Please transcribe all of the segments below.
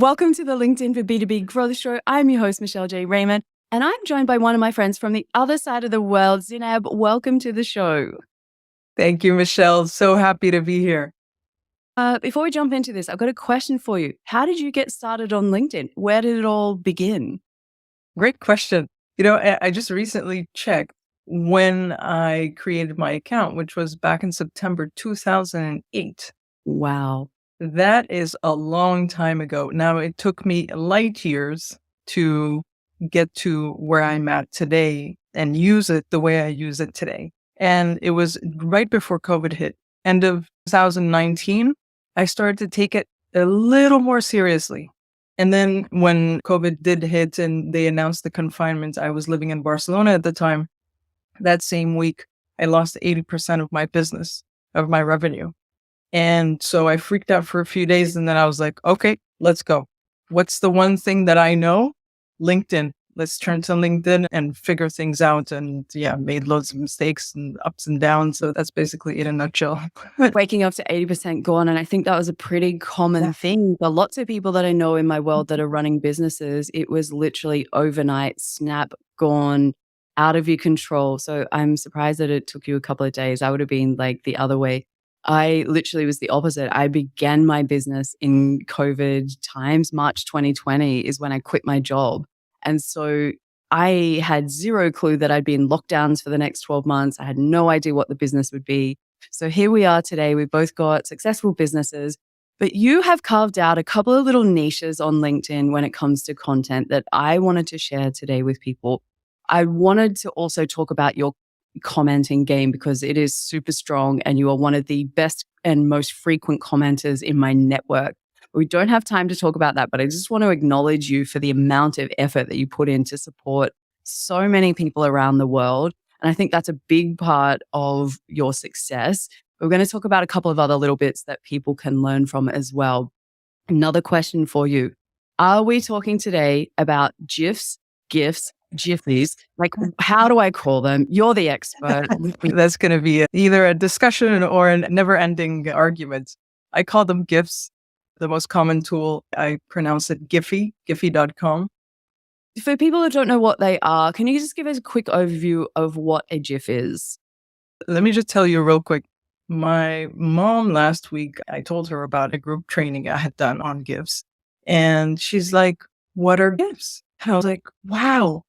Welcome to the LinkedIn for B2B Growth Show. I'm your host, Michelle J. Raymond, and I'm joined by one of my friends from the other side of the world, Zineb. Welcome to the show. Thank you, Michelle. So happy to be here. Before we jump into this, I've got a question for you. How did you get started on LinkedIn? Where did it all begin? Great question. I just recently checked when I created my account, which was back in September 2008. Wow. That is a long time ago. Now, it took me light years to get to where I'm at today and use it the way I use it today. And it was right before COVID hit. End of 2019, I started to take it a little more seriously. And then when COVID did hit and they announced the confinement, I was living in Barcelona at the time. That same week, I lost 80% of my business, of my revenue. And so I freaked out for a few days and then I was like, okay, let's go. What's the one thing that I know? LinkedIn. Let's turn to LinkedIn and figure things out. And made loads of mistakes and ups and downs. So that's basically it in a nutshell. Waking up to 80% gone. And I think that was a pretty common thing. But lots of people that I know in my world that are running businesses, it was literally overnight, snap, gone, out of your control. So I'm surprised that it took you a couple of days. I would have been like the other way. I literally was the opposite. I began my business in COVID times. March 2020 is when I quit my job. And so I had zero clue that I'd be in lockdowns for the next 12 months. I had no idea what the business would be. So here we are today. We've both got successful businesses, but you have carved out a couple of little niches on LinkedIn when it comes to content that I wanted to share today with people. I wanted to also talk about your commenting game because it is super strong and you are one of the best and most frequent commenters in my network. We don't have time to talk about that, but I just want to acknowledge you for the amount of effort that you put in to support so many people around the world. And I think that's a big part of your success. We're going to talk about a couple of other little bits that people can learn from as well. Another question for you. Are we talking today about GIFs, GIFs, like how do I call them? You're the expert. That's going to be either a discussion or a never-ending argument. I call them GIFs. The most common tool, I pronounce it giphy.com. For people who don't know what they are, can you just give us a quick overview of what a GIF is? Let me just tell you real quick. My mom last week, I told her about a group training I had done on GIFs. And she's like, what are GIFs? And I was like, wow,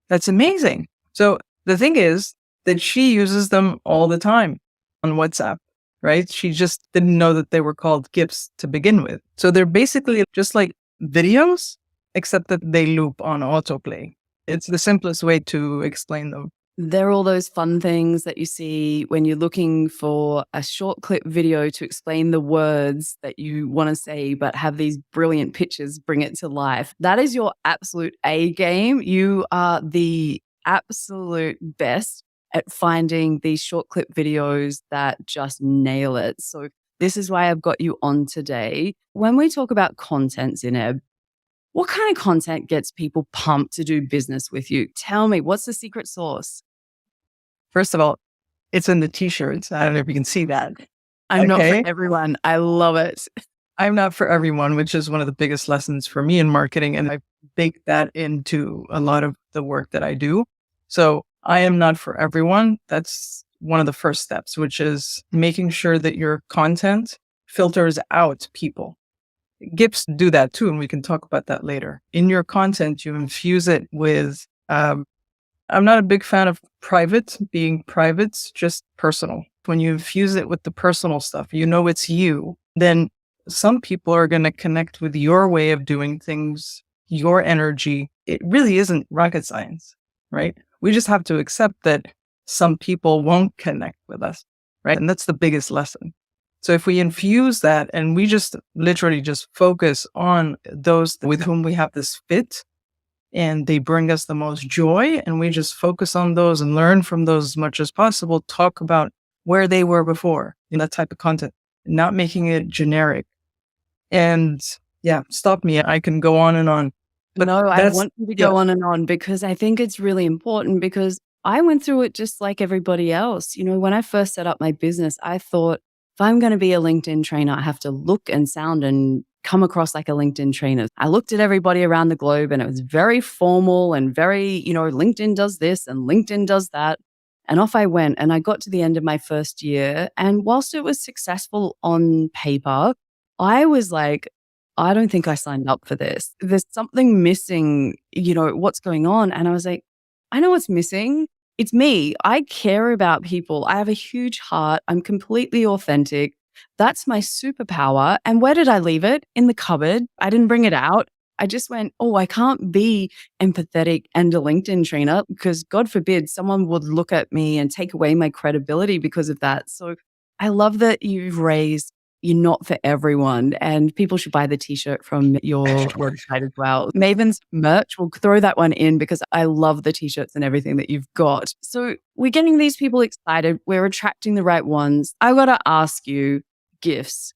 that's amazing. So the thing is that she uses them all the time on WhatsApp, right? She just didn't know that they were called GIFs to begin with. So they're basically just like videos, except that they loop on autoplay. It's the simplest way to explain them. They're all those fun things that you see when you're looking for a short clip video to explain the words that you want to say, but have these brilliant pictures bring it to life. That is your absolute A game. You are the absolute best at finding these short clip videos that just nail it. So this is why I've got you on today. When we talk about content, Zineb, what kind of content gets people pumped to do business with you? Tell me, what's the secret sauce? First of all, it's in the t-shirts. I don't know if you can see that. I'm not for everyone. I love it. I'm not for everyone, which is one of the biggest lessons for me in marketing. And I've baked that into a lot of the work that I do. So I am not for everyone. That's one of the first steps, which is making sure that your content filters out people. GIFs do that too, and we can talk about that later. In your content, you infuse it with, I'm not a big fan of being private, just personal. When you infuse it with the personal stuff, it's you, then some people are going to connect with your way of doing things, your energy. It really isn't rocket science, right? We just have to accept that some people won't connect with us, right? And that's the biggest lesson. So if we infuse that and we just literally just focus on those with whom we have this fit and they bring us the most joy, and we just focus on those and learn from those as much as possible, talk about where they were before in that type of content, not making it generic. And stop me. I can go on and on. But no, I want you to go on and on because I think it's really important because I went through it just like everybody else. When I first set up my business, I thought, if I'm going to be a LinkedIn trainer, I have to look and sound and come across like a LinkedIn trainer. I looked at everybody around the globe and it was very formal and very, LinkedIn does this and LinkedIn does that. And off I went, and I got to the end of my first year. And whilst it was successful on paper, I was like, I don't think I signed up for this. There's something missing, what's going on? And I was like, I know what's missing. It's me. I care about people. I have a huge heart. I'm completely authentic. That's my superpower. And where did I leave it? In the cupboard. I didn't bring it out. I just went, oh, I can't be empathetic and a LinkedIn trainer because God forbid someone would look at me and take away my credibility because of that. So I love that you've raised you're not for everyone, and people should buy the t-shirt from your website as well. Maven's merch, we'll throw that one in because I love the t-shirts and everything that you've got. So we're getting these people excited. We're attracting the right ones. I got to ask you, GIFs.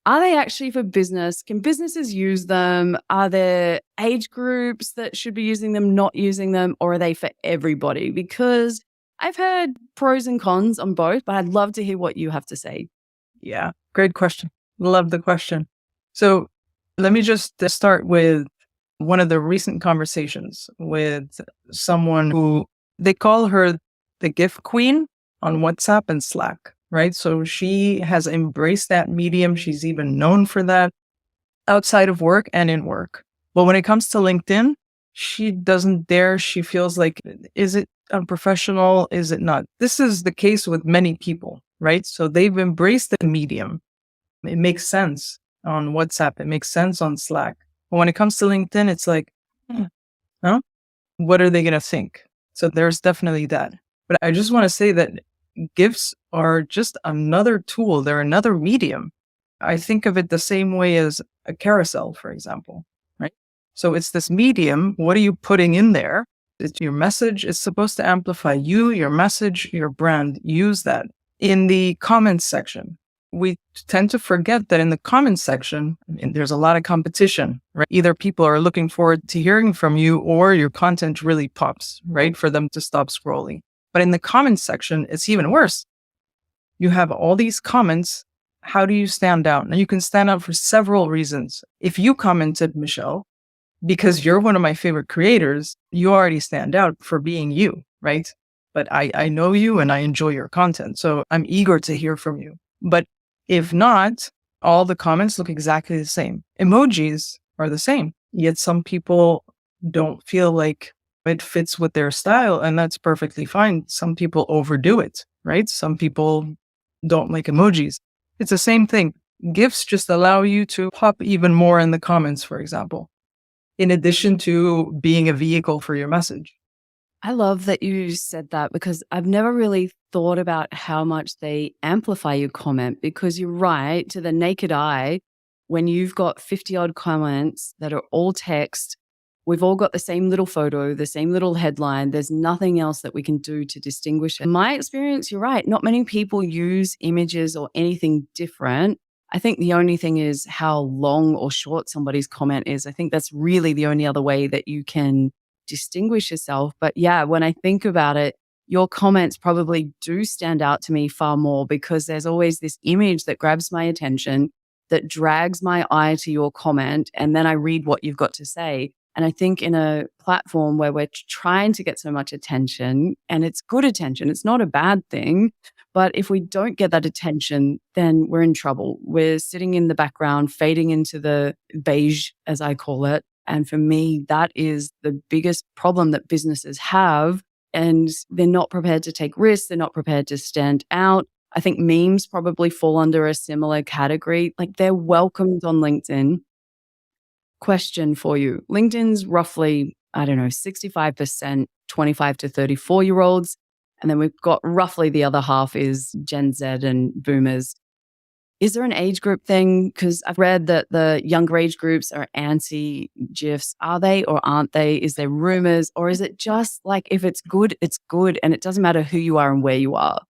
Are they actually for business? Can businesses use them? Are there age groups that should be using them, not using them, or are they for everybody? Because I've heard pros and cons on both, but I'd love to hear what you have to say. Yeah, great question. Love the question. So let me just start with one of the recent conversations with someone who they call her the GIF queen on WhatsApp and Slack, right? So she has embraced that medium. She's even known for that outside of work and in work. But when it comes to LinkedIn, she doesn't dare. She feels like, is it unprofessional? Is it not? This is the case with many people, right? So they've embraced the medium. It makes sense on WhatsApp. It makes sense on Slack. But when it comes to LinkedIn, it's like, no, what are they going to think? So there's definitely that. But I just want to say that GIFs are just another tool. They're another medium. I think of it the same way as a carousel, for example, right? So it's this medium. What are you putting in there? It's your message. It's supposed to amplify you, your message, your brand. Use that. In the comments section, we tend to forget that in the comments section, there's a lot of competition, right? Either people are looking forward to hearing from you or your content really pops, right? For them to stop scrolling. But in the comments section, it's even worse. You have all these comments. How do you stand out? Now you can stand out for several reasons. If you commented, Michelle, because you're one of my favorite creators, you already stand out for being you, right? But I know you and I enjoy your content. So I'm eager to hear from you. But if not, all the comments look exactly the same. Emojis are the same. Yet some people don't feel like it fits with their style, and that's perfectly fine. Some people overdo it, right? Some people don't like emojis. It's the same thing. GIFs just allow you to pop even more in the comments, for example, in addition to being a vehicle for your message. I love that you said that because I've never really thought about how much they amplify your comment, because you're right, to the naked eye, when you've got 50 odd comments that are all text, we've all got the same little photo, the same little headline. There's nothing else that we can do to distinguish it. In my experience, you're right. Not many people use images or anything different. I think the only thing is how long or short somebody's comment is. I think that's really the only other way that you can distinguish yourself. But yeah, when I think about it, your comments probably do stand out to me far more because there's always this image that grabs my attention, that drags my eye to your comment, and then I read what you've got to say. And I think in a platform where we're trying to get so much attention, and it's good attention, it's not a bad thing, but if we don't get that attention, then we're in trouble. We're sitting in the background, fading into the beige, as I call it. And for me, that is the biggest problem that businesses have. And they're not prepared to take risks. They're not prepared to stand out. I think memes probably fall under a similar category. Like, they're welcomed on LinkedIn. Question for you. LinkedIn's roughly, 65% 25 to 34-year-olds. And then we've got roughly the other half is Gen Z and boomers. Is there an age group thing? Because I've read that the younger age groups are anti-GIFs. Are they or aren't they? Is there rumors? Or is it just like, if it's good, it's good, and it doesn't matter who you are and where you are?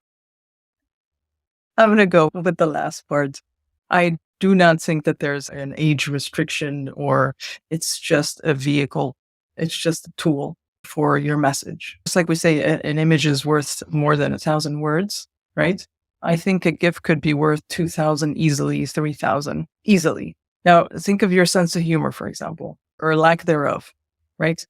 I'm going to go with the last part. I do not think that there's an age restriction or it's just a vehicle. It's just a tool for your message. Just like we say, an image is worth more than 1,000 words, right? I think a GIF could be worth 2,000 easily, 3,000 easily. Now, think of your sense of humor, for example, or lack thereof, right?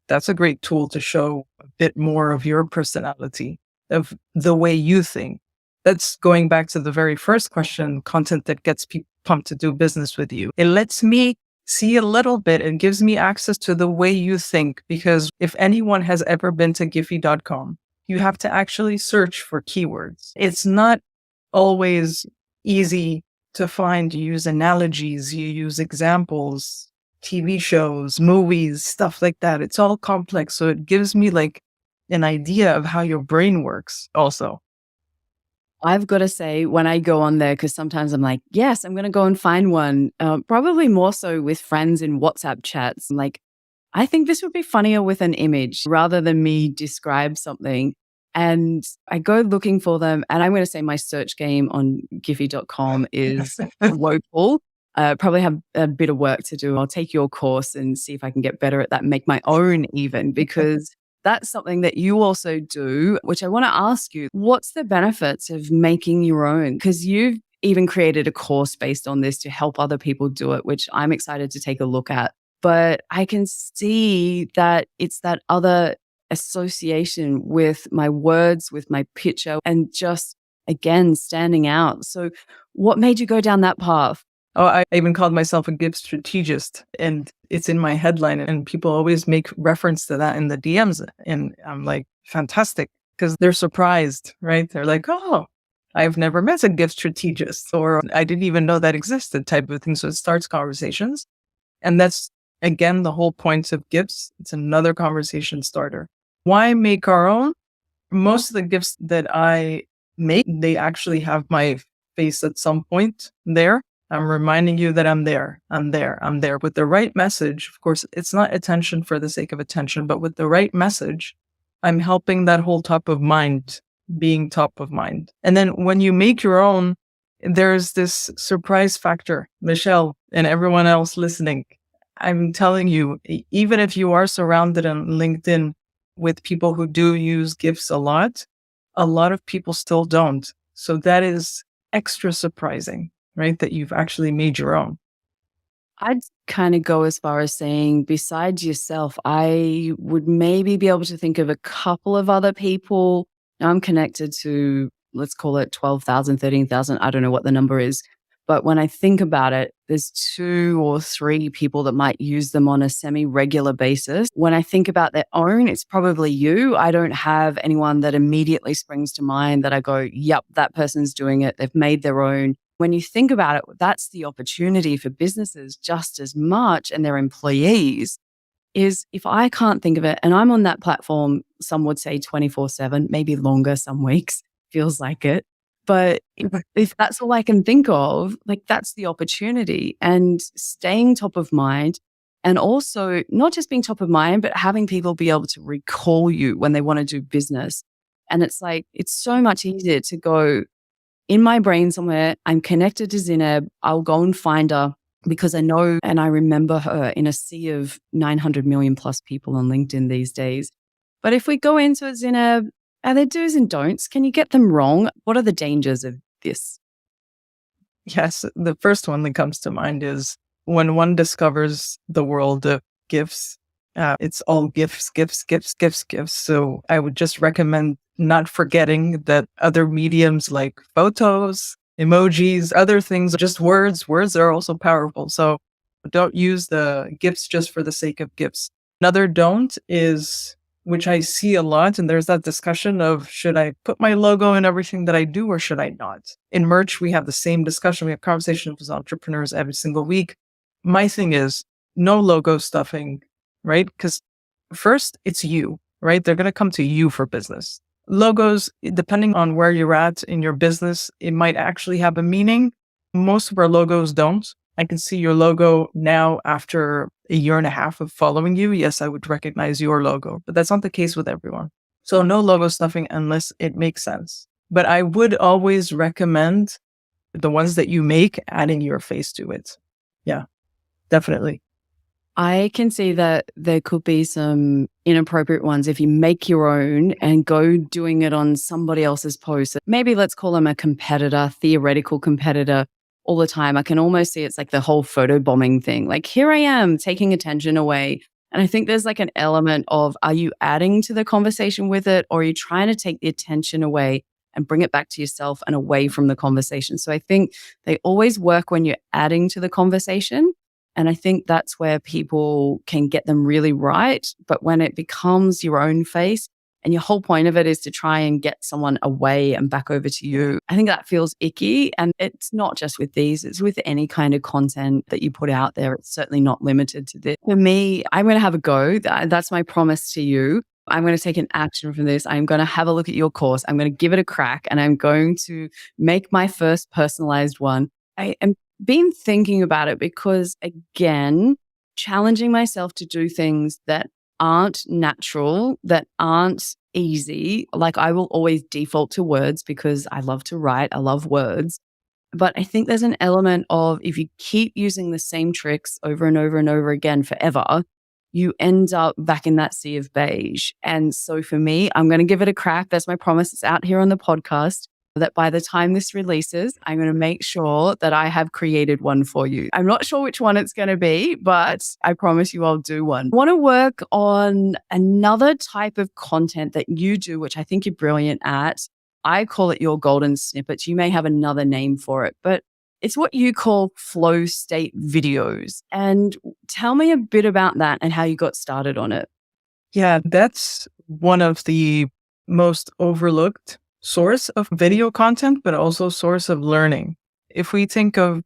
That's a great tool to show a bit more of your personality, of the way you think. That's going back to the very first question, content that gets people pumped to do business with you. It lets me see a little bit and gives me access to the way you think. Because if anyone has ever been to Giphy.com, you have to actually search for keywords. It's not always easy to find. You use analogies, you use examples, TV shows, movies, stuff like that. It's all complex. So it gives me like an idea of how your brain works also. I've got to say, when I go on there, because sometimes I'm like, yes, I'm going to go and find one, probably more so with friends in WhatsApp chats. I'm like, I think this would be funnier with an image rather than me describe something. And I go looking for them. And I'm going to say my search game on Giphy.com is woeful. Probably have a bit of work to do. I'll take your course and see if I can get better at that and make my own even, because that's something that you also do, which I want to ask you. What's the benefits of making your own? Because you've even created a course based on this to help other people do it, which I'm excited to take a look at. But I can see that it's that other association with my words, with my picture, and just, again, standing out. So what made you go down that path? Oh, I even called myself a GIF strategist, and it's in my headline, and people always make reference to that in the DMs. And I'm like, fantastic, because they're surprised, right? They're like, oh, I've never met a GIF strategist, or I didn't even know that existed, type of thing. So it starts conversations. And that's, again, the whole point of GIFs. It's another conversation starter. Why make our own? Most of the GIFs that I make, they actually have my face at some point there. I'm reminding you that I'm there, I'm there, I'm there with the right message. Of course, it's not attention for the sake of attention, but with the right message, I'm helping that whole top of mind being top of mind. And then when you make your own, there's this surprise factor. Michelle and everyone else listening, I'm telling you, even if you are surrounded on LinkedIn with people who do use GIFs a lot of people still don't. So that is extra surprising, right? That you've actually made your own. I'd kind of go as far as saying, besides yourself, I would maybe be able to think of a couple of other people. Now, I'm connected to, let's call it 12,000, 13,000. I don't know what the number is. But when I think about it, there's 2 or 3 people that might use them on a semi-regular basis. When I think about their own, it's probably you. I don't have anyone that immediately springs to mind that I go, yep, that person's doing it. They've made their own. When you think about it, that's the opportunity for businesses just as much, and their employees, is if I can't think of it, and I'm on that platform, some would say 24/7, maybe longer some weeks, feels like it. But if that's all I can think of, like, that's the opportunity. And staying top of mind, and also not just being top of mind, but having people be able to recall you when they want to do business. And it's like, it's so much easier to go in my brain somewhere. I'm connected to Zineb. I'll go and find her because I know and I remember her in a sea of 900 million plus people on LinkedIn these days. But if we go into it, Zineb, are there do's and don'ts? Can you get them wrong? What are the dangers of this? Yes, the first one that comes to mind is when one discovers the world of GIFs, it's all GIFs, GIFs, GIFs, GIFs, GIFs. So I would just recommend not forgetting that other mediums like photos, emojis, other things, just words. Words are also powerful. So don't use the GIFs just for the sake of GIFs. Another don't is, which I see a lot, and there's that discussion of, should I put my logo in everything that I do or should I not? In merch, we have the same discussion. We have conversations with entrepreneurs every single week. My thing is no logo stuffing, right? Because first, it's you, right? They're going to come to you for business. Logos, depending on where you're at in your business, it might actually have a meaning. Most of our logos don't. I can see your logo now after a year and a half of following you. Yes, I would recognize your logo, but that's not the case with everyone. So no logo stuffing unless it makes sense. But I would always recommend the ones that you make, adding your face to it. Yeah, definitely. I can see that there could be some inappropriate ones if you make your own and go doing it on somebody else's post. Maybe let's call them a competitor, theoretical competitor. all the time. I can almost see it's like the whole photo bombing thing. Like, here I am taking attention away. And I think there's like an element of, are you adding to the conversation with it, or are you trying to take the attention away and bring it back to yourself and away from the conversation? So I think they always work when you're adding to the conversation. And I think that's where people can get them really right. But when it becomes your own face, and your whole point of it is to try and get someone away and back over to you, I think that feels icky. And it's not just with these, it's with any kind of content that you put out there. It's certainly not limited to this. For me, I'm going to have a go. That's my promise to you. I'm going to take an action from this. I'm going to have a look at your course. I'm going to give it a crack, and I'm going to make my first personalized one. I am been thinking about it because, again, challenging myself to do things that aren't natural, that aren't easy. Like, I will always default to words because I love to write. I love words. But I think there's an element of, if you keep using the same tricks over and over and over again forever, you end up back in that sea of beige. And so for me, I'm going to give it a crack. That's my promise. It's out here on the podcast, that by the time this releases, I'm going to make sure that I have created one for you. I'm not sure which one it's going to be, but I promise you I'll do one. I want to work on another type of content that you do, which I think you're brilliant at. I call it your golden snippets. You may have another name for it, but it's what you call flow state videos. And tell me a bit about that and how you got started on it. Yeah, that's one of the most overlooked source of video content, but also source of learning. If we think of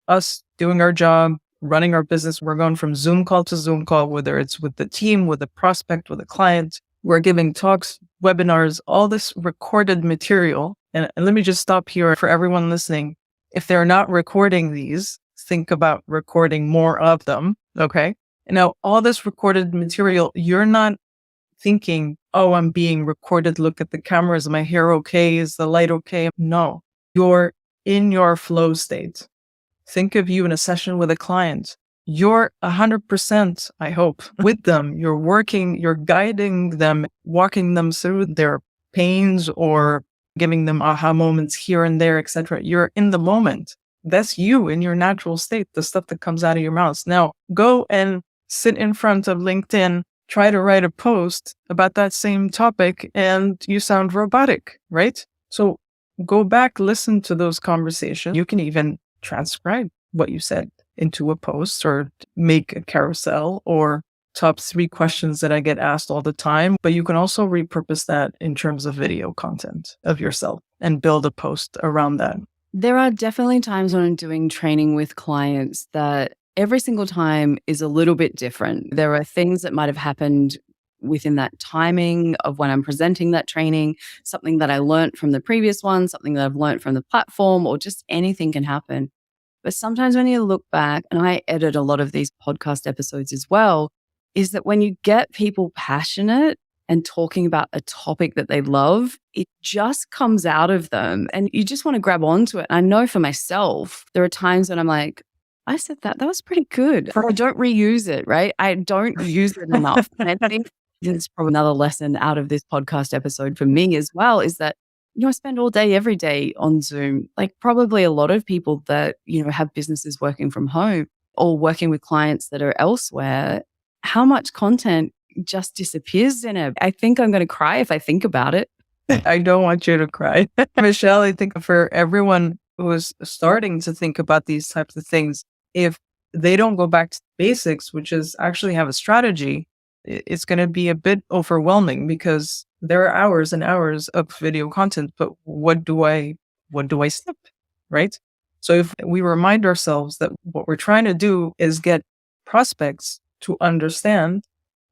us doing our job, running our business, we're going from Zoom call to Zoom call, whether it's with the team, with a prospect, with a client, we're giving talks, webinars, all this recorded material. And let me just stop here for everyone listening. If they're not recording these, think about recording more of them. Okay. And now all this recorded material, you're not thinking, oh, I'm being recorded. Look at the camera. Is my hair okay? Is the light okay? No, you're in your flow state. Think of you in a session with a client. You're 100%, I hope, with them. You're working, you're guiding them, walking them through their pains or giving them aha moments here and there, etc. You're in the moment. That's you in your natural state, the stuff that comes out of your mouth. Now, go and sit in front of LinkedIn, try to write a post about that same topic, and you sound robotic, right? So go back, listen to those conversations. You can even transcribe what you said into a post or make a carousel or top 3 questions that I get asked all the time. But you can also repurpose that in terms of video content of yourself and build a post around that. There are definitely times when I'm doing training with clients that every single time is a little bit different. There are things that might have happened within that timing of when I'm presenting that training, something that I learned from the previous one, something that I've learned from the platform, or just anything can happen. But sometimes when you look back, and I edit a lot of these podcast episodes as well, is that when you get people passionate and talking about a topic that they love, it just comes out of them and you just want to grab onto it. I know for myself, there are times when I'm like, I said that was pretty good. I don't reuse it, right? I don't use it enough. And I think this is probably another lesson out of this podcast episode for me as well, is that, I spend all day, every day on Zoom, like probably a lot of people that, have businesses working from home or working with clients that are elsewhere. How much content just disappears, Zineb? I think I'm going to cry if I think about it. I don't want you to cry. Michelle, I think for everyone who is starting to think about these types of things, if they don't go back to basics, which is actually have a strategy, it's going to be a bit overwhelming because there are hours and hours of video content, but what do I snip, right? So if we remind ourselves that what we're trying to do is get prospects to understand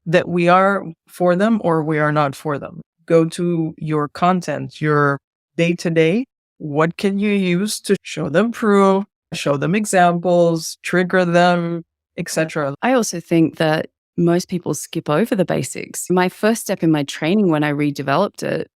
that we are for them or we are not for them. Go to your content, your day-to-day. What can you use to show them proof, show them examples, trigger them, etc. I also think that most people skip over the basics. My first step in my training when I redeveloped it,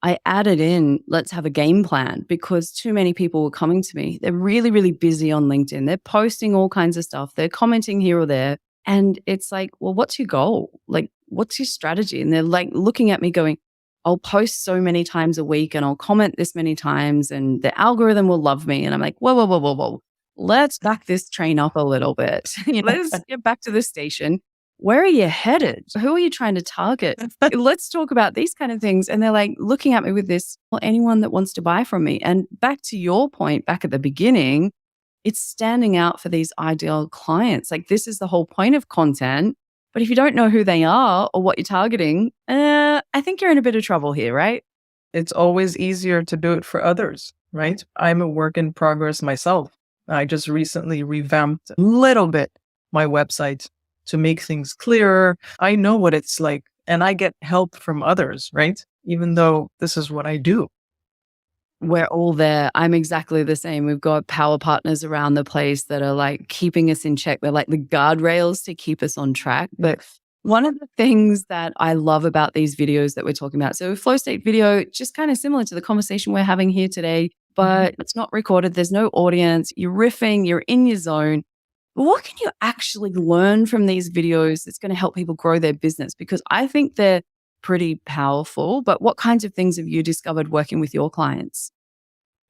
I added in, let's have a game plan, because too many people were coming to me. They're really, really busy on LinkedIn. They're posting all kinds of stuff. They're commenting here or there. And it's like, well, what's your goal? Like, what's your strategy? And they're like looking at me going, I'll post so many times a week and I'll comment this many times and the algorithm will love me. And I'm like, whoa, whoa, whoa, whoa, whoa. let's back this train up a little bit. Let's get back to the station. Where are you headed? Who are you trying to target? Let's talk about these kind of things. And they're like looking at me with this, well, anyone that wants to buy from me. And back to your point, back at the beginning, it's standing out for these ideal clients. Like this is the whole point of content. But if you don't know who they are or what you're targeting, I think you're in a bit of trouble here, right? It's always easier to do it for others, right? I'm a work in progress myself. I just recently revamped a little bit my website to make things clearer. I know what it's like and I get help from others, right? Even though this is what I do. We're all there. I'm exactly the same. We've got power partners around the place that are like keeping us in check. They're like the guardrails to keep us on track. But one of the things that I love about these videos that we're talking about, so flow state video, just kind of similar to the conversation we're having here today, but it's not recorded. There's no audience. You're riffing, you're in your zone. But what can you actually learn from these videos that's going to help people grow their business? Because I think they're pretty powerful, but what kinds of things have you discovered working with your clients?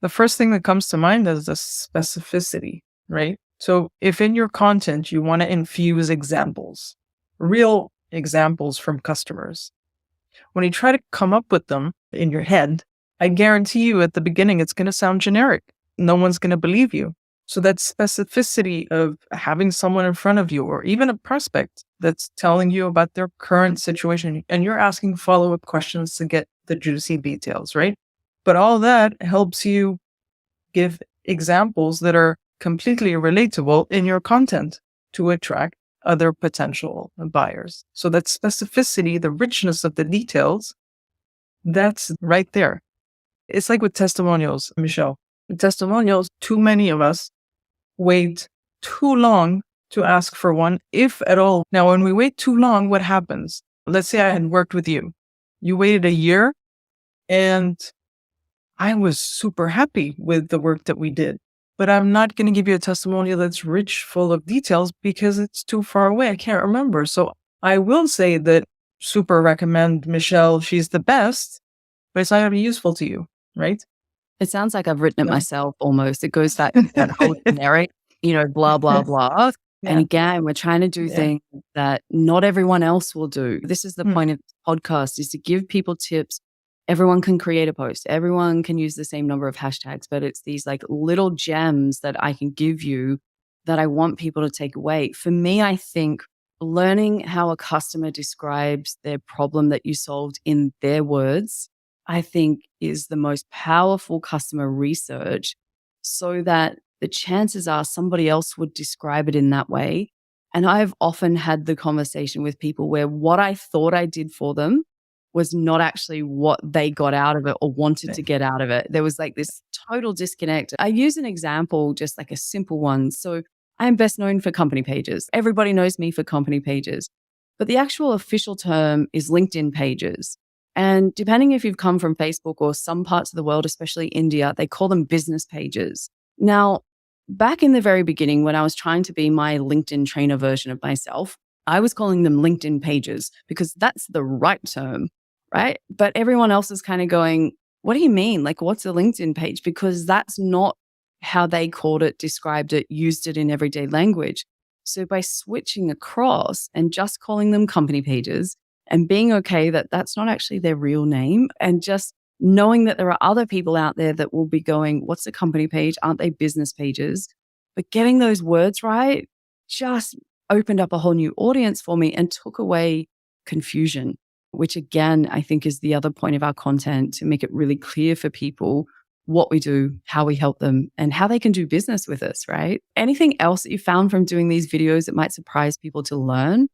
The first thing that comes to mind is the specificity, right? So if in your content you want to infuse examples, real examples from customers, when you try to come up with them in your head, I guarantee you at the beginning, it's going to sound generic. No one's going to believe you. So that specificity of having someone in front of you or even a prospect that's telling you about their current situation and you're asking follow-up questions to get the juicy details, right? But all that helps you give examples that are completely relatable in your content to attract other potential buyers. So that specificity, the richness of the details, that's right there. It's like with testimonials, Michelle. With testimonials, too many of us wait too long to ask for one, if at all. Now, when we wait too long, what happens? Let's say I had worked with you. You waited a year and I was super happy with the work that we did. But I'm not going to give you a testimonial that's rich, full of details because it's too far away. I can't remember. So I will say that super recommend Michelle. She's the best, but it's not going to be useful to you, right? It sounds like I've written it myself almost. It goes back to that whole generic, blah, blah, blah. And again, we're trying to do things that not everyone else will do. This is the point of this podcast, is to give people tips. Everyone can create a post. Everyone can use the same number of hashtags, but it's these like little gems that I can give you that I want people to take away. For me, I think learning how a customer describes their problem that you solved in their words, I think is the most powerful customer research, so that the chances are somebody else would describe it in that way. And I've often had the conversation with people where what I thought I did for them was not actually what they got out of it or wanted to get out of it. There was like this total disconnect. I use an example, just like a simple one. So I'm best known for company pages. Everybody knows me for company pages, but the actual official term is LinkedIn pages. And depending if you've come from Facebook or some parts of the world, especially India, they call them business pages. Now, back in the very beginning, when I was trying to be my LinkedIn trainer version of myself, I was calling them LinkedIn pages because that's the right term, right? But everyone else is kind of going, what do you mean? Like, what's a LinkedIn page? Because that's not how they called it, described it, used it in everyday language. So by switching across and just calling them company pages and being okay that that's not actually their real name, and just knowing that there are other people out there that will be going, what's a company page? Aren't they business pages? But getting those words right just opened up a whole new audience for me and took away confusion, which again, I think is the other point of our content, to make it really clear for people what we do, how we help them, and how they can do business with us, right? Anything else that you found from doing these videos that might surprise people to learn?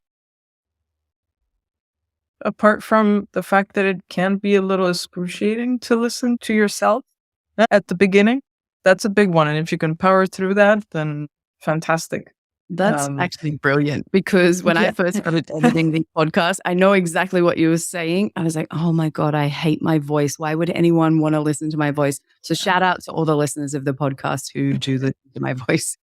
Apart from the fact that it can be a little excruciating to listen to yourself at the beginning, that's a big one. And if you can power through that, then fantastic. That's actually brilliant, because when I first started editing the podcast, I know exactly what you were saying. I was like, oh my God, I hate my voice. Why would anyone want to listen to my voice? So shout out to all the listeners of the podcast who do listen to my voice.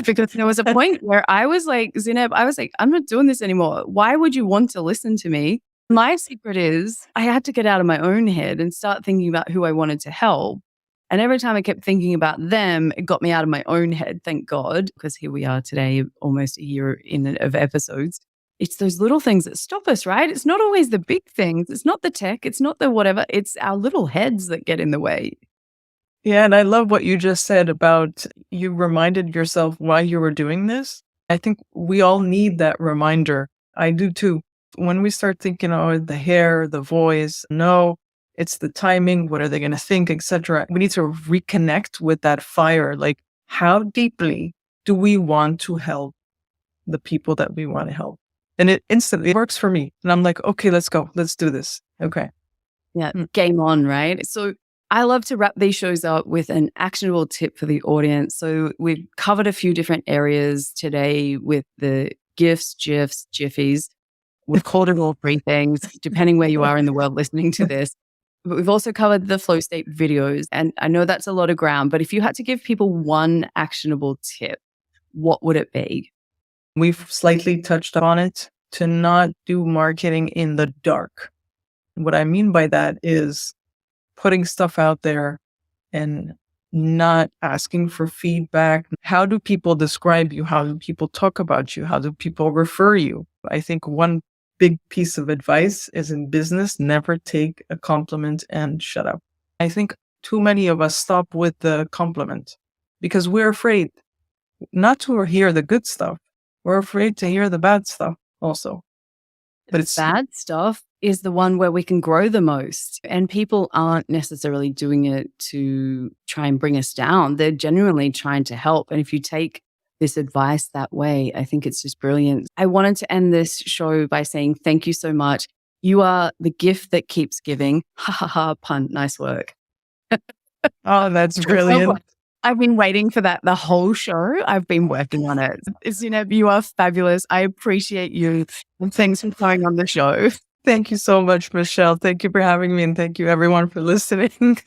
Because there was a point where I was like, Zineb, I was like, I'm not doing this anymore. Why would you want to listen to me? My secret is I had to get out of my own head and start thinking about who I wanted to help. And every time I kept thinking about them, it got me out of my own head, thank God, because here we are today, almost a year in of episodes. It's those little things that stop us, right? It's not always the big things. It's not the tech. It's not the whatever. It's our little heads that get in the way. Yeah, and I love what you just said about you reminded yourself why you were doing this. I think we all need that reminder. I do too. When we start thinking, oh, the hair, the voice, no, it's the timing, what are they going to think, etc. We need to reconnect with that fire. Like, how deeply do we want to help the people that we want to help? And it instantly works for me. And I'm like, okay, let's go. Let's do this. Okay. Yeah, game on, right? So I love to wrap these shows up with an actionable tip for the audience. So we've covered a few different areas today with the GIFs, GIFs, Jiffies. We've called it all three things, depending where you are in the world listening to this. But we've also covered the flow state videos. And I know that's a lot of ground, but if you had to give people one actionable tip, what would it be? We've slightly touched on it, to not do marketing in the dark. What I mean by that is putting stuff out there and not asking for feedback. How do people describe you? How do people talk about you? How do people refer you? I think one big piece of advice is in business, never take a compliment and shut up. I think too many of us stop with the compliment because we're afraid not to hear the good stuff. We're afraid to hear the bad stuff also. But it's bad stuff is the one where we can grow the most. And people aren't necessarily doing it to try and bring us down. They're genuinely trying to help. And if you take this advice that way, I think it's just brilliant. I wanted to end this show by saying thank you so much. You are the gift that keeps giving. Ha ha ha, pun. Nice work. Oh, that's brilliant. I've been waiting for that the whole show. I've been working on it. Zineb, you are fabulous. I appreciate you. And thanks for coming on the show. Thank you so much, Michelle. Thank you for having me. And thank you everyone for listening.